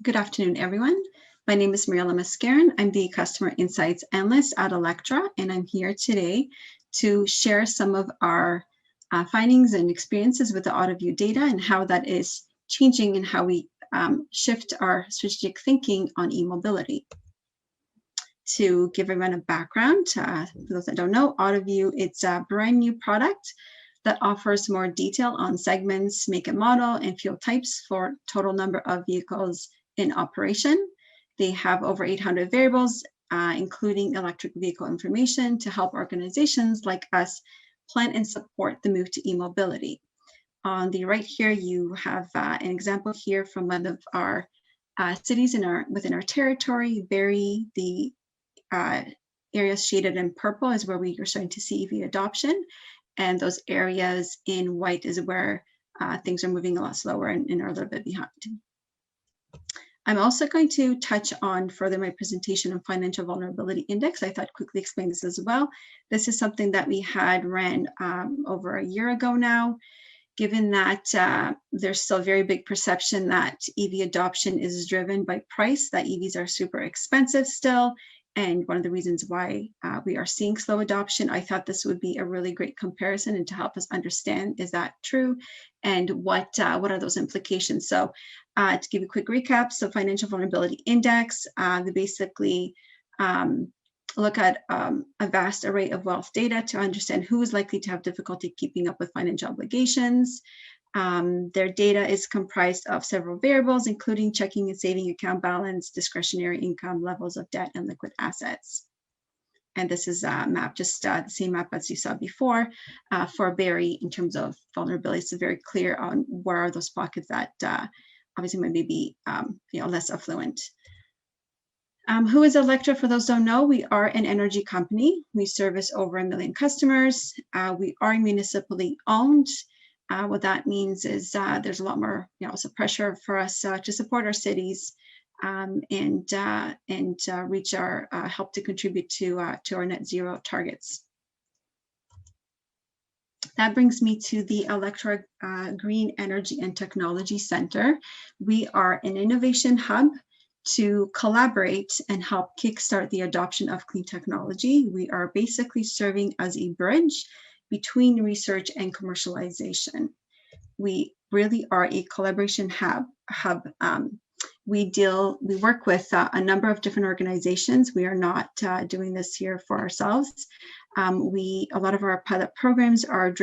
Good afternoon, everyone. My name is Mariela Mascarin. I'm the Customer Insights Analyst at Electra, and I'm here today to share some of our findings and experiences with the AutoView data and how that is changing and how we shift our strategic thinking on e-mobility. To give everyone a background, for those that don't know, AutoView, it's a brand new product that offers more detail on segments, make and model, and fuel types for total number of vehicles in operation. They have over 800 variables, including electric vehicle information to help organizations like us plan and support the move to e-mobility. On the right here, you have an example here from one of our cities within our territory. Barrie, the areas shaded in purple is where we are starting to see EV adoption. And those areas in white is where things are moving a lot slower and are a little bit behind. I'm also going to touch on further my presentation on Financial Vulnerability Index. I thought quickly explain this as well. This is something that we had ran over a year ago now. Given that there's still a very big perception that EV adoption is driven by price, that EVs are super expensive still, and one of the reasons why we are seeing slow adoption, I thought this would be a really great comparison and to help us understand, is that true? And what are those implications? So to give you a quick recap, so Financial Vulnerability Index, they basically look at a vast array of wealth data to understand who is likely to have difficulty keeping up with financial obligations. Their data is comprised of several variables, including checking and saving account balance, discretionary income, levels of debt, and liquid assets. And this is a map, just the same map as you saw before for Barrie in terms of vulnerability. So very clear on where are those pockets that obviously might be less affluent. Who is Electra? For those who don't know, we are an energy company. We service over 1 million customers. We are municipally owned. What that means is there's a lot more, also pressure for us to support our cities and reach our help to contribute to our net zero targets. That brings me to the Electra Green Energy and Technology Center. We are an innovation hub to collaborate and help kickstart the adoption of clean technology. We are basically serving as a bridge between research and commercialization. We really are a collaboration hub. We work with a number of different organizations. We are not doing this here for ourselves. A lot of our pilot programs are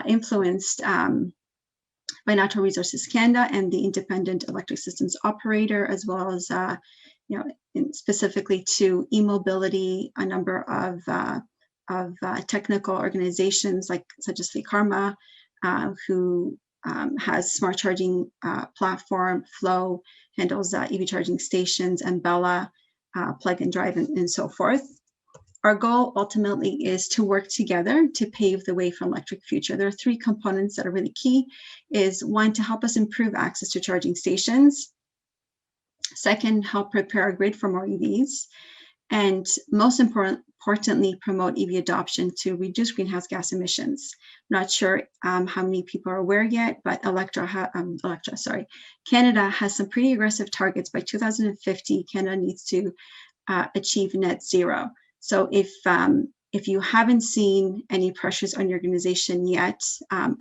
influenced by Natural Resources Canada and the Independent Electric Systems Operator, as well as specifically to e-mobility, a number of technical organizations such as Karma, who has smart charging platform. Flow handles EV charging stations, and Bella, plug and drive, and so forth. Our goal ultimately is to work together to pave the way for an electric future. There are 3 components that are really key. Is 1, to help us improve access to charging stations. 2nd, help prepare our grid for more EVs. And most importantly, promote EV adoption to reduce greenhouse gas emissions. Not sure how many people are aware yet, but Canada has some pretty aggressive targets. By 2050, Canada needs to achieve net zero. So if you haven't seen any pressures on your organization yet, I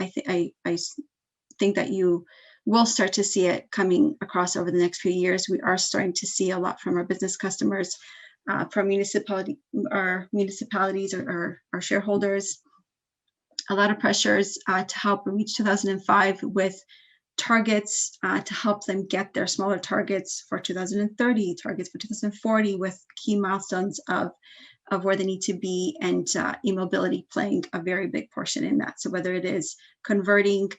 think that you will start to see it coming across over the next few years. We are starting to see a lot from our business customers, from municipalities or our shareholders, a lot of pressures to help reach 2005 with targets to help them get their smaller targets for 2030, targets for 2040, with key milestones of where they need to be, and e-mobility playing a very big portion in that. So whether it is converting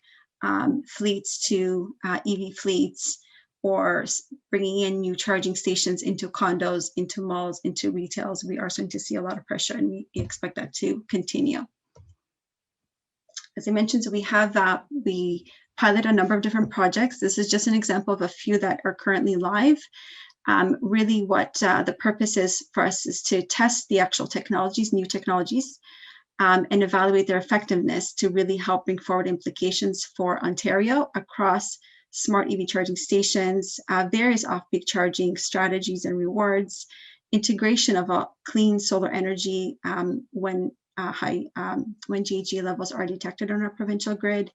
fleets to EV fleets, or bringing in new charging stations into condos, into malls, into retails, we are starting to see a lot of pressure, and we expect that to continue. As I mentioned, so we pilot a number of different projects. This is just an example of a few that are currently live. Really what the purpose is for us is to test the actual technologies, new technologies, and evaluate their effectiveness to really help bring forward implications for Ontario across smart EV charging stations, various off-peak charging strategies and rewards, integration of clean solar energy when GHG levels are detected on our provincial grid,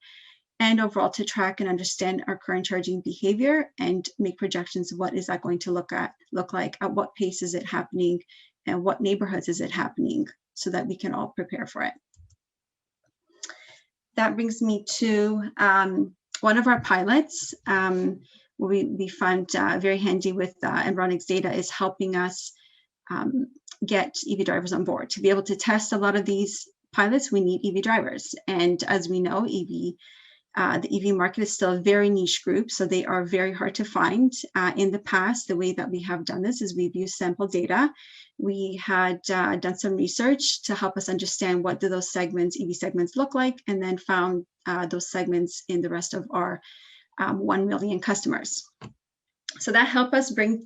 and overall to track and understand our current charging behavior and make projections of what is that going to look like, at what pace is it happening, and what neighborhoods is it happening, so that we can all prepare for it. That brings me to one of our pilots. We find very handy with Environics Data is helping us get EV drivers on board. To be able to test a lot of these pilots, we need EV drivers. And as we know, the EV market is still a very niche group, so they are very hard to find. In the past, the way that we have done this is we've used sample data. We had done some research to help us understand what do those segments, EV segments, look like, and then found those segments in the rest of our 1 million customers. So that helped us bring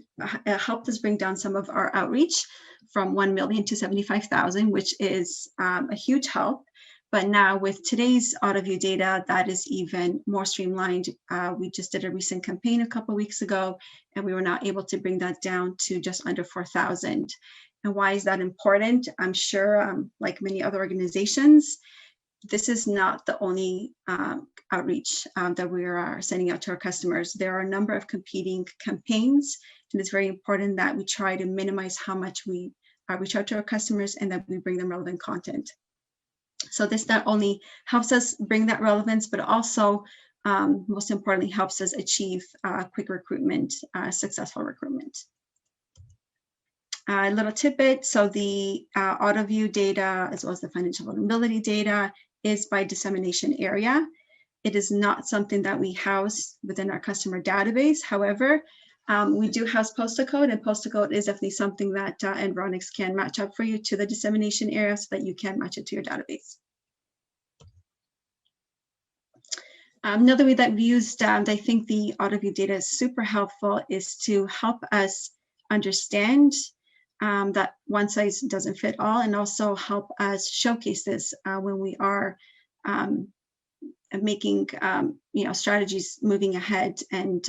down some of our outreach from 1 million to 75,000, which is a huge help. But now with today's AutoView data, that is even more streamlined. We just did a recent campaign a couple of weeks ago, and we were now able to bring that down to just under 4,000. And why is that important? I'm sure, like many other organizations, this is not the only outreach that we are sending out to our customers. There are a number of competing campaigns, and it's very important that we try to minimize how much we reach out to our customers and that we bring them relevant content. So this not only helps us bring that relevance, but also, most importantly, helps us achieve quick recruitment, successful recruitment. A little tidbit, so the AutoView data, as well as the financial vulnerability data, is by dissemination area. It is not something that we house within our customer database. However, we do house postal code, and postal code is definitely something that Environics can match up for you to the dissemination area so that you can match it to your database. Another way that we used, I think the AutoView data is super helpful, is to help us understand that one size doesn't fit all, and also help us showcase this when we are making strategies moving ahead, and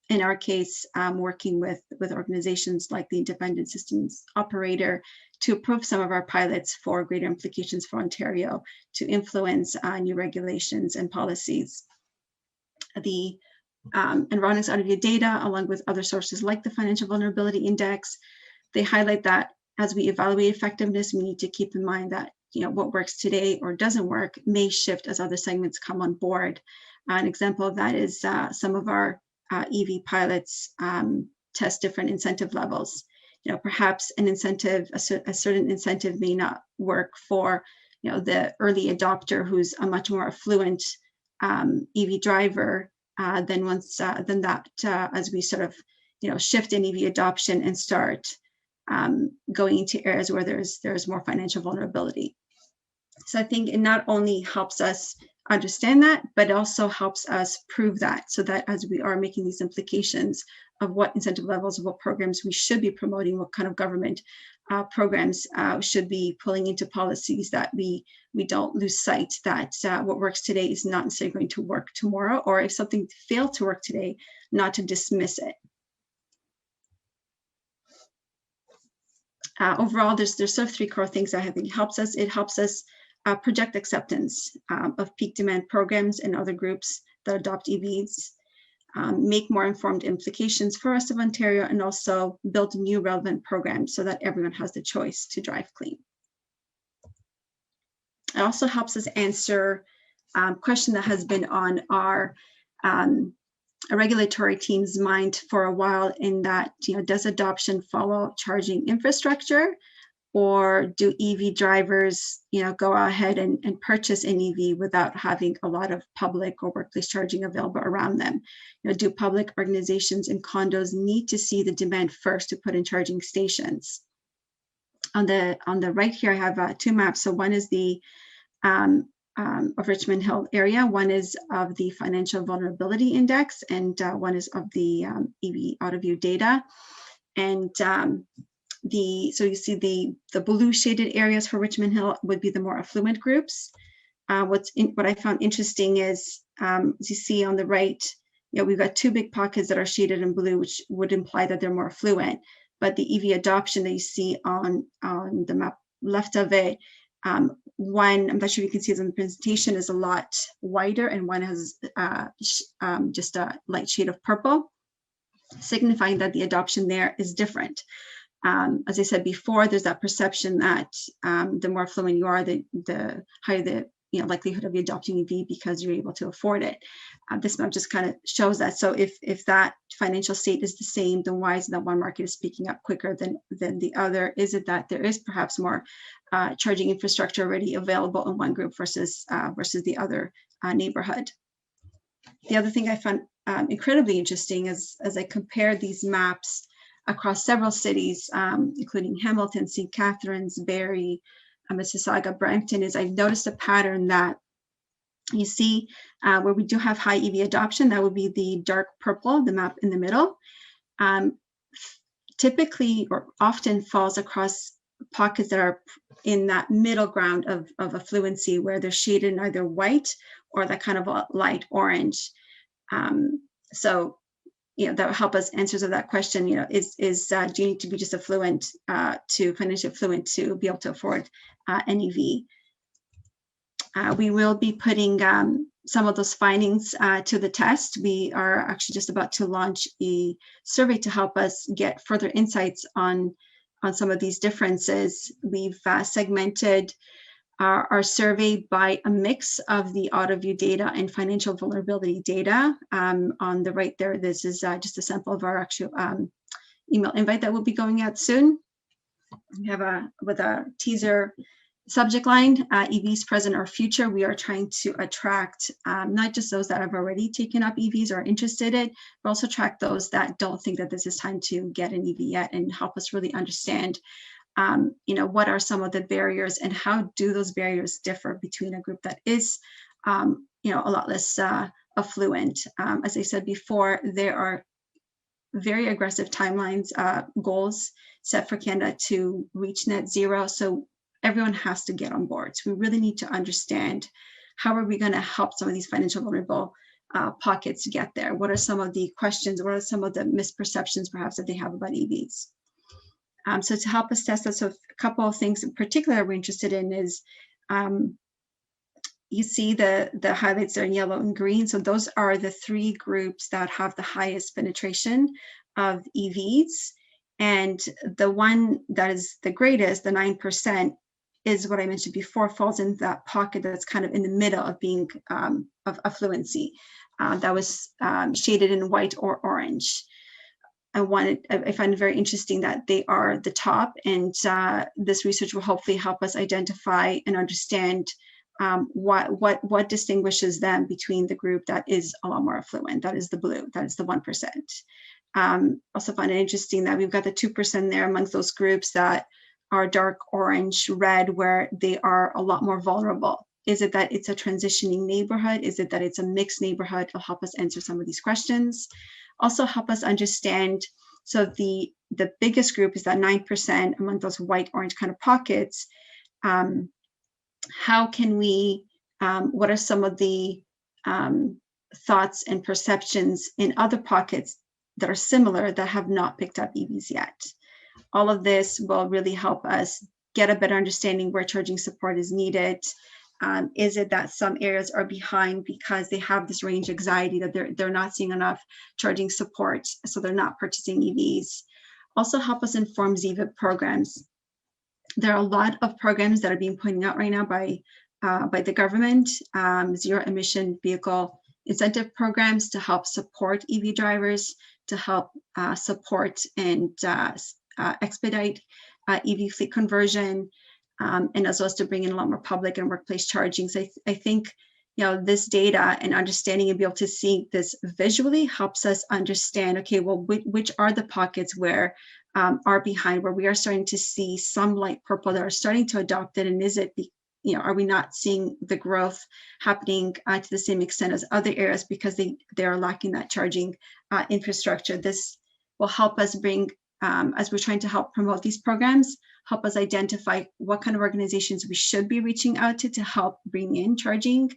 in our case, working with organizations like the Independent Systems Operator to approve some of our pilots for greater implications for Ontario, to influence new regulations and policies. The Environics AutoView data, along with other sources like the Financial Vulnerability Index, they highlight that as we evaluate effectiveness, we need to keep in mind that what works today or doesn't work may shift as other segments come on board. An example of that is some of our EV pilots test different incentive levels. Perhaps an incentive, a certain incentive may not work for the early adopter who's a much more affluent EV driver than that as we sort of shift in EV adoption and start going into areas where there's more financial vulnerability. So I think it not only helps us understand that, but it also helps us prove that, so that as we are making these implications of what incentive levels, of what programs we should be promoting, what kind of government programs should be pulling into policies, that we don't lose sight that what works today is not necessarily going to work tomorrow, or if something failed to work today, not to dismiss it. Overall, there's sort of three core things that I think helps us. It helps us project acceptance of peak demand programs and other groups that adopt EVs, make more informed implications for us of Ontario, and also build new relevant programs so that everyone has the choice to drive clean. It also helps us answer a question that has been on our regulatory team's mind for a while, in that, does adoption follow charging infrastructure, or do EV drivers, go ahead and purchase an EV without having a lot of public or workplace charging available around them? Do public organizations and condos need to see the demand first to put in charging stations? On the right here, I have two maps. So one is the of Richmond Hill area, one is of the Financial Vulnerability Index, and one is of the EV AutoView data. And so you see the blue shaded areas for Richmond Hill would be the more affluent groups. What I found interesting is, as you see on the right, we've got two big pockets that are shaded in blue, which would imply that they're more affluent. But the EV adoption that you see on the map left of it, one, I'm not sure if you can see it in the presentation, is a lot wider, and one has just a light shade of purple, signifying that the adoption there is different. As I said before, there's that perception that the more affluent you are, the higher the likelihood of you adopting EV because you're able to afford it. This map just kind of shows that. So if that financial state is the same, then why is it that one market is picking up quicker than the other? Is it that there is perhaps more charging infrastructure already available in one group versus the other neighborhood? The other thing I found incredibly interesting is as I compared these maps across several cities, including Hamilton, St. Catharines, Barrie, Mississauga, Brampton, is I've noticed a pattern that you see where we do have high EV adoption. That would be the dark purple, the map in the middle. Typically or often falls across pockets that are in that middle ground of affluency, where they're shaded in either white or that kind of a light orange. So that will help us answer that question. Do you need to be just affluent to financially affluent to be able to afford an EV? We will be putting some of those findings to the test. We are actually just about to launch a survey to help us get further insights on some of these differences. We've segmented our survey by a mix of the AutoView data and financial vulnerability data. On the right there, this is just a sample of our actual email invite that will be going out soon. We have with a teaser subject line, EVs present or future. We are trying to attract not just those that have already taken up EVs or are interested in, but also attract those that don't think that this is time to get an EV yet, and help us really understand what are some of the barriers and how do those barriers differ between a group that is, a lot less affluent. As I said before, there are very aggressive timelines, goals set for Canada to reach net zero. So everyone has to get on board. So we really need to understand how are we going to help some of these financial vulnerable pockets get there? What are some of the questions? What are some of the misperceptions perhaps that they have about EVs? So to help us test that, so a couple of things in particular we're interested in is, you see the highlights there in yellow and green. So those are the three groups that have the highest penetration of EVs. And the one that is the greatest, the 9%, is what I mentioned before, falls in that pocket that's kind of in the middle of being of affluency. That was shaded in white or orange. I find it very interesting that they are the top, and this research will hopefully help us identify and understand what distinguishes them between the group that is a lot more affluent. That is the blue, that is the 1%. Also find it interesting that we've got the 2% there amongst those groups that are dark orange, red, where they are a lot more vulnerable. Is it that it's a transitioning neighborhood? Is it that it's a mixed neighborhood? It'll help us answer some of these questions. Also help us understand, so the biggest group is that 9% among those white orange kind of pockets. How can we, what are some of the thoughts and perceptions in other pockets that are similar that have not picked up EVs yet? All of this will really help us get a better understanding where charging support is needed. Is it that some areas are behind because they have this range anxiety, that they're not seeing enough charging support, so they're not purchasing EVs? Also help us inform ZEVA programs. There are a lot of programs that are being pointed out right now by the government, Zero Emission Vehicle incentive programs to help support EV drivers, to help support and expedite EV fleet conversion, and as well as to bring in a lot more public and workplace charging. So I think this data and understanding and be able to see this visually helps us understand, okay, well, which are the pockets where are behind, where we are starting to see some light purple that are starting to adopt it, and is it, are we not seeing the growth happening to the same extent as other areas because they are lacking that charging infrastructure? This will help us bring, as we're trying to help promote these programs, help us identify what kind of organizations we should be reaching out to help bring in charging,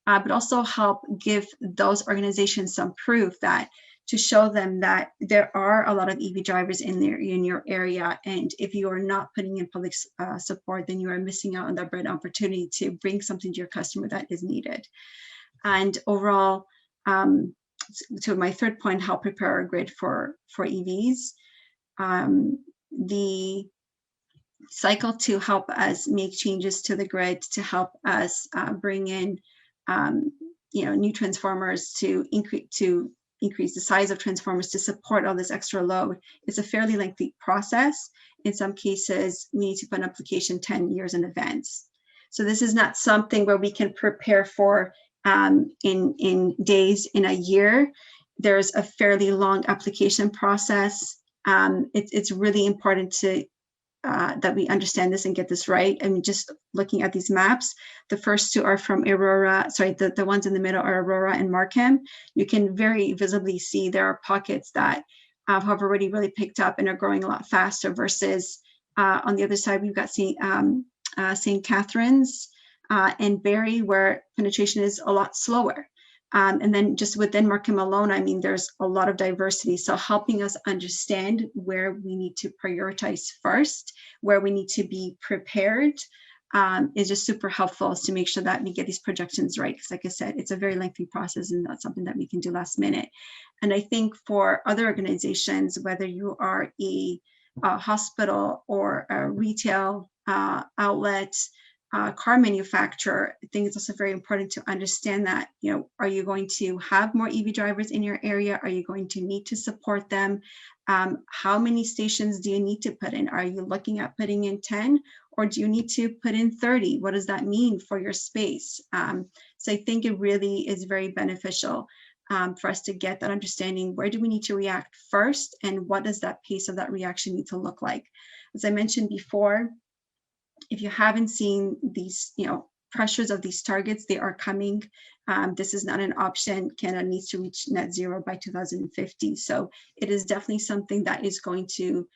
but also help give those organizations some proof that to show them that there are a lot of EV drivers in your area, and if you are not putting in public support, then you are missing out on that great opportunity to bring something to your customer that is needed. And overall, to my third point, help prepare our grid for EVs. The cycle to help us make changes to the grid, to help us bring in new transformers to increase the size of transformers to support all this extra load. It's a fairly lengthy process. In some cases, we need to put an application 10 years in advance. So this is not something where we can prepare for in days, in a year. There's a fairly long application process. It's really important to that we understand this and get this right. I mean, just looking at these maps, the first two are from Aurora, the ones in the middle are Aurora and Markham. You can very visibly see there are pockets that have already really picked up and are growing a lot faster versus on the other side, we've got St. Catharines and Barrie, where penetration is a lot slower. And then just within Markham alone, I mean, there's a lot of diversity. So helping us understand where we need to prioritize first, where we need to be prepared is just super helpful to make sure that we get these projections right. Because like I said, it's a very lengthy process and not something that we can do last minute. And I think for other organizations, whether you are a hospital or a retail outlet, car manufacturer, I think it's also very important to understand that, are you going to have more EV drivers in your area? Are you going to need to support them? How many stations do you need to put in? Are you looking at putting in 10 or do you need to put in 30? What does that mean for your space? So I think it really is very beneficial for us to get that understanding. Where do we need to react first? And what does that pace of that reaction need to look like? As I mentioned before, if you haven't seen these, pressures of these targets, they are coming. This is not an option. Canada needs to reach net zero by 2050. So it is definitely something that is going to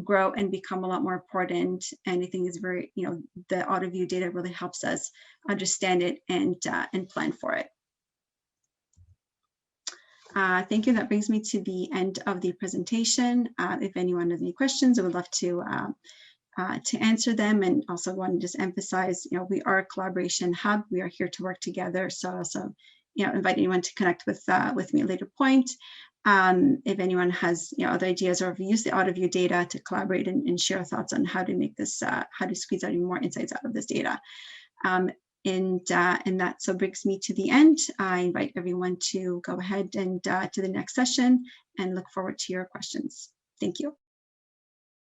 grow and become a lot more important. And I think is very, the AutoView data really helps us understand it and plan for it. Thank you. That brings me to the end of the presentation. If anyone has any questions, I would love to answer them, and also want to just emphasize, we are a collaboration hub. We are here to work together. So also, invite anyone to connect with me at a later point. If anyone has other ideas or use the AutoView data to collaborate and share thoughts on how to make this, how to squeeze out even more insights out of this data. And that so brings me to the end. I invite everyone to go ahead and to the next session and look forward to your questions. Thank you.